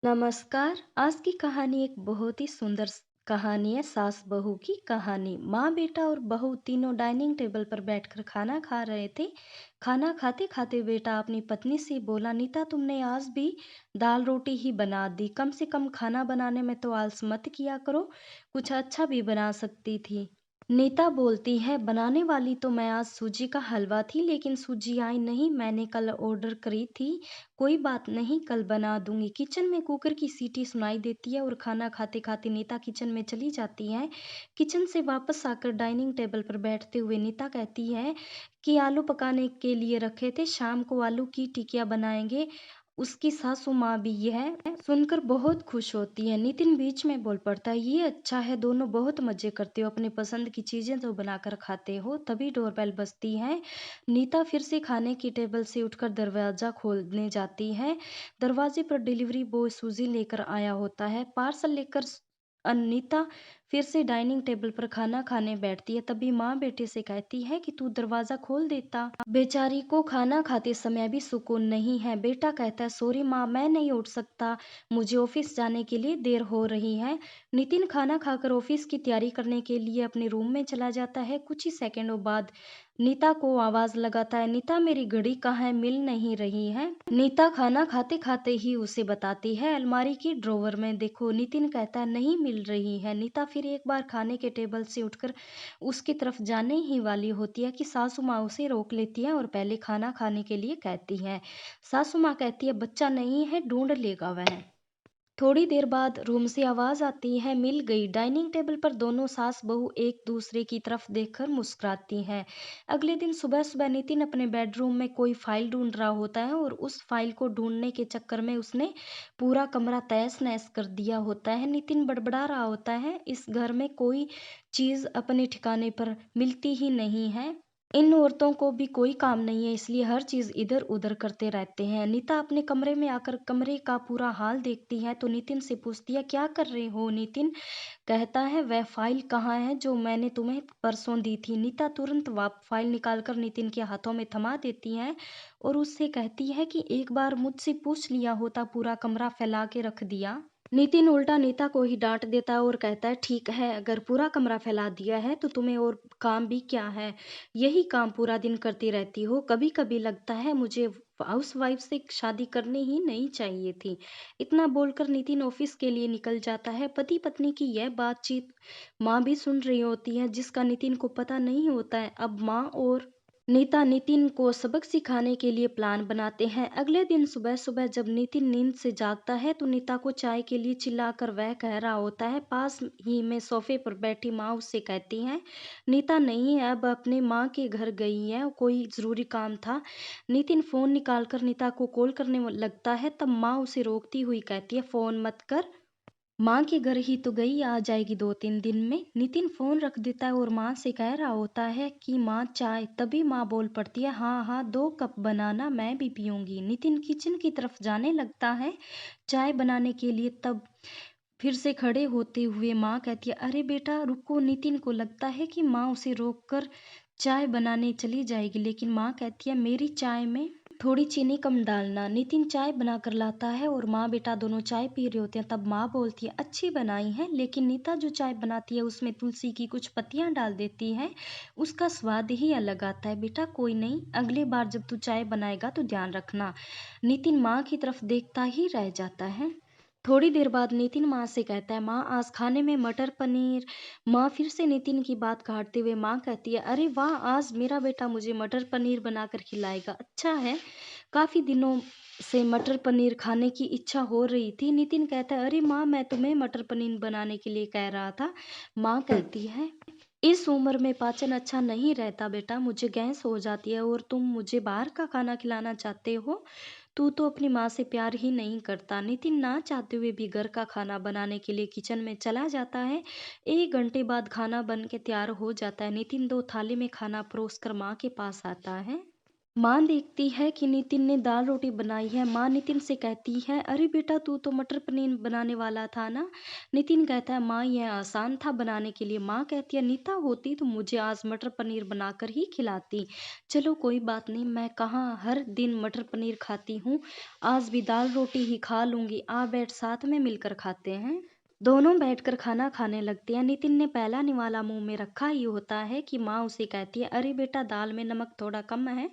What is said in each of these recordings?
नमस्कार। आज की कहानी एक बहुत ही सुंदर कहानी है। सास बहू की कहानी। माँ बेटा और बहू तीनों डाइनिंग टेबल पर बैठकर खाना खा रहे थे। खाना खाते खाते बेटा अपनी पत्नी से बोला, नीता तुमने आज भी दाल रोटी ही बना दी। कम से कम खाना बनाने में तो आलस मत किया करो, कुछ अच्छा भी बना सकती थी। नीता बोलती है, बनाने वाली तो मैं आज सूजी का हलवा थी, लेकिन सूजी आई नहीं। मैंने कल ऑर्डर करी थी। कोई बात नहीं, कल बना दूंगी। किचन में कुकर की सीटी सुनाई देती है और खाना खाते खाते नीता किचन में चली जाती है। किचन से वापस आकर डाइनिंग टेबल पर बैठते हुए नीता कहती है कि आलू पकाने के लिए रखे थे, शाम को आलू की टिकिया बनाएंगे। उसकी सासू माँ भी यह सुनकर बहुत खुश होती है। नितिन बीच में बोल पड़ता है, ये अच्छा है, दोनों बहुत मजे करते हो, अपनी पसंद की चीजें तो बनाकर खाते हो। तभी डोरबेल बजती है। नीता फिर से खाने की टेबल से उठकर दरवाजा खोलने जाती है। दरवाजे पर डिलीवरी बॉय सूजी लेकर आया होता है। पार्सल लेकर अनीता फिर से डाइनिंग टेबल पर खाना खाने बैठती है। तभी माँ बेटे से कहती है कि तू दरवाजा खोल देता, बेचारी को खाना खाते समय भी सुकून नहीं है। बेटा कहता है, सॉरी माँ, मैं नहीं उठ सकता, मुझे ऑफिस जाने के लिए देर हो रही है। नितिन खाना खाकर ऑफिस की तैयारी करने के लिए अपने रूम में चला जाता है। कुछ ही सेकंडों बाद नीता को आवाज लगाता है, नीता मेरी घड़ी कहाँ है, मिल नहीं रही है। नीता खाना खाते खाते ही उसे बताती है, अलमारी की ड्रॉवर में देखो। नितिन कहता है, नहीं मिल रही है। नीता फिर एक बार खाने के टेबल से उठकर उसकी तरफ जाने ही वाली होती है कि सासू माँ उसे रोक लेती है और पहले खाना खाने के लिए कहती है। सासू माँ कहती है, बच्चा नहीं है, ढूंढ लेगा वह। थोड़ी देर बाद रूम से आवाज आती है, मिल गई। डाइनिंग टेबल पर दोनों सास बहू एक दूसरे की तरफ देखकर मुस्कुराती हैं। अगले दिन सुबह सुबह नितिन अपने बेडरूम में कोई फाइल ढूंढ रहा होता है और उस फाइल को ढूंढने के चक्कर में उसने पूरा कमरा तहस नहस कर दिया होता है। नितिन बड़बड़ा रहा होता है, इस घर में कोई चीज अपने ठिकाने पर मिलती ही नहीं है। इन औरतों को भी कोई काम नहीं है, इसलिए हर चीज इधर उधर करते रहते हैं। नीता अपने कमरे में आकर कमरे का पूरा हाल देखती है तो नितिन से पूछती है, क्या कर रहे हो। नितिन कहता है, वह फाइल कहाँ है जो मैंने तुम्हें परसों दी थी। नीता तुरंत वाप फाइल निकालकर नितिन के हाथों में थमा देती है और उससे कहती है कि एक बार मुझसे पूछ लिया होता, पूरा कमरा फैला के रख दिया। नितिन उल्टा नीता को ही डांट देता है और कहता है, ठीक है, अगर पूरा कमरा फैला दिया है तो तुम्हें और काम भी क्या है, यही काम पूरा दिन करती रहती हो। कभी कभी लगता है मुझे हाउस वाइफ से शादी करनी ही नहीं चाहिए थी। इतना बोलकर नितिन ऑफिस के लिए निकल जाता है। पति पत्नी की यह बातचीत माँ भी सुन रही होती है, जिसका नितिन को पता नहीं होता है। अब माँ और नीता नितिन को सबक सिखाने के लिए प्लान बनाते हैं। अगले दिन सुबह सुबह जब नितिन नींद से जागता है तो नीता को चाय के लिए चिल्लाकर वह कह रहा होता है। पास ही में सोफे पर बैठी माँ उससे कहती है, नीता नहीं है, अब अपने माँ के घर गई है, कोई जरूरी काम था। नितिन फोन निकालकर नीता को कॉल करने लगता है, तब माँ उसे रोकती हुई कहती है, फोन मत कर, माँ के घर ही तो गई, आ जाएगी 2-3 दिन में। नितिन फोन रख देता है और माँ से कह रहा होता है कि माँ चाय। तभी माँ बोल पड़ती है, हाँ हाँ, 2 कप बनाना, मैं भी पीऊंगी। नितिन किचन की तरफ जाने लगता है चाय बनाने के लिए, तब फिर से खड़े होते हुए माँ कहती है, अरे बेटा रुको। नितिन को लगता है कि माँ उसे रोककर चाय बनाने चली जाएगी, लेकिन माँ कहती है, मेरी चाय में थोड़ी चीनी कम डालना। नितिन चाय बनाकर लाता है और माँ बेटा दोनों चाय पी रहे होते हैं। तब माँ बोलती है, अच्छी बनाई है, लेकिन नीता जो चाय बनाती है उसमें तुलसी की कुछ पत्तियां डाल देती है, उसका स्वाद ही अलग आता है। बेटा कोई नहीं, अगली बार जब तू चाय बनाएगा तो ध्यान रखना। नितिन माँ की तरफ देखता ही रह जाता है। थोड़ी देर बाद नितिन माँ से कहता है, माँ आज खाने में मटर पनीर। माँ फिर से नितिन की बात काटते हुए माँ कहती है, अरे वाह, आज मेरा बेटा मुझे मटर पनीर बनाकर खिलाएगा, अच्छा है, काफी दिनों से मटर पनीर खाने की इच्छा हो रही थी। नितिन कहता है, अरे माँ, मैं तुम्हें मटर पनीर बनाने के लिए कह रहा था। माँ कहती है, इस उम्र में पाचन अच्छा नहीं रहता बेटा, मुझे गैस हो जाती है और तुम मुझे बाहर का खाना खिलाना चाहते हो, तू तो अपनी माँ से प्यार ही नहीं करता। नितिन ना चाहते हुए भी घर का खाना बनाने के लिए किचन में चला जाता है। 1 घंटे बाद खाना बन के तैयार हो जाता है। नितिन 2 थाली में खाना परोस कर माँ के पास आता है। माँ देखती है कि नितिन ने दाल रोटी बनाई है। माँ नितिन से कहती है, अरे बेटा तू तो मटर पनीर बनाने वाला था ना। नितिन कहता है, माँ यह आसान था बनाने के लिए। माँ कहती है, नीता होती तो मुझे आज मटर पनीर बनाकर ही खिलाती। चलो कोई बात नहीं, मैं कहाँ हर दिन मटर पनीर खाती हूँ, आज भी दाल रोटी ही खा लूंगी। आ बैठ साथ में मिलकर खाते हैं। दोनों बैठकर खाना खाने लगते हैं। नितिन ने पहला निवाला मुंह में रखा ही होता है कि माँ उसे कहती है, अरे बेटा दाल में नमक थोड़ा कम है,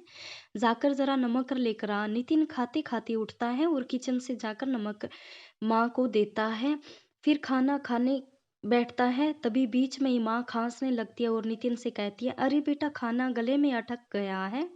जाकर जरा नमक लेकर आ। नितिन खाते खाते उठता है और किचन से जाकर नमक माँ को देता है। फिर खाना खाने बैठता है। तभी बीच में ही माँ खांसने लगती है और नितिन से कहती है, अरे बेटा खाना गले में अटक गया है।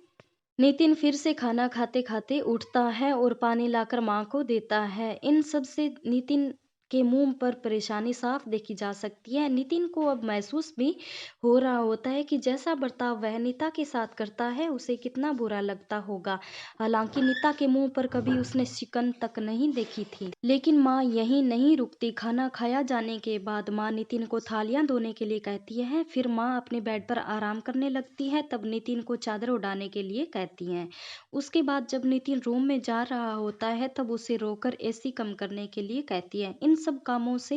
नितिन फिर से खाना खाते खाते उठता है और पानी लाकर माँ को देता है। इन सब से नितिन के मुंह पर परेशानी साफ देखी जा सकती है। नितिन को अब महसूस भी हो रहा होता है कि जैसा बर्ताव वह नीता के साथ करता है उसे कितना बुरा लगता होगा। हालांकि नीता के मुंह पर कभी उसने शिकन तक नहीं देखी थी। लेकिन माँ यहीं नहीं रुकती। खाना खाया जाने के बाद माँ नितिन को थालियां धोने के लिए कहती है। फिर माँ अपने बेड पर आराम करने लगती है। तब नितिन को चादर उड़ाने के लिए कहती हैं। उसके बाद जब नितिन रूम में जा रहा होता है तब उसे रोकर एसी कम करने के लिए कहती है। इन सब कामों से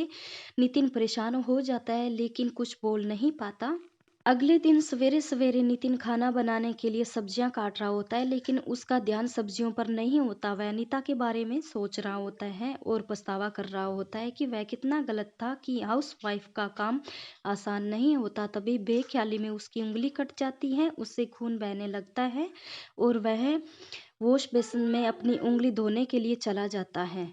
नितिन परेशान हो जाता है लेकिन कुछ बोल नहीं पाता। अगले दिन सवेरे सवेरे नितिन खाना बनाने के लिए सब्जियां काट रहा होता है लेकिन उसका ध्यान सब्जियों पर नहीं होता। वह अनीता के बारे में सोच रहा होता है और पछतावा कर रहा होता है कि वह कितना गलत था कि हाउस वाइफ का काम आसान नहीं होता। तभी बेख्याली में उसकी उंगली कट जाती है, उससे खून बहने लगता है और वह वॉश बेसिन में अपनी उंगली धोने के लिए चला जाता है।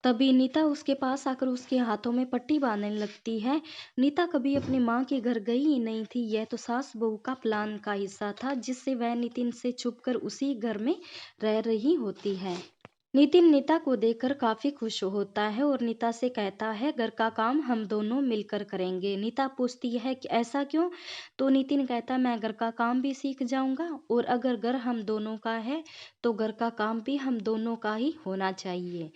तभी नीता उसके पास आकर उसके हाथों में पट्टी बांधने लगती है। नीता कभी अपनी माँ के घर गई ही नहीं थी। यह तो सास बहू का प्लान का हिस्सा था जिससे वह नितिन से छुपकर उसी घर में रह रही होती है। नितिन नीता को देखकर काफी खुश होता है और नीता से कहता है, घर का काम हम दोनों मिलकर करेंगे। नीता पूछती है कि ऐसा क्यों? तो नितिन कहता है, मैं घर का काम भी सीख जाऊंगा और अगर घर हम दोनों का है तो घर का काम भी हम दोनों का ही होना चाहिए।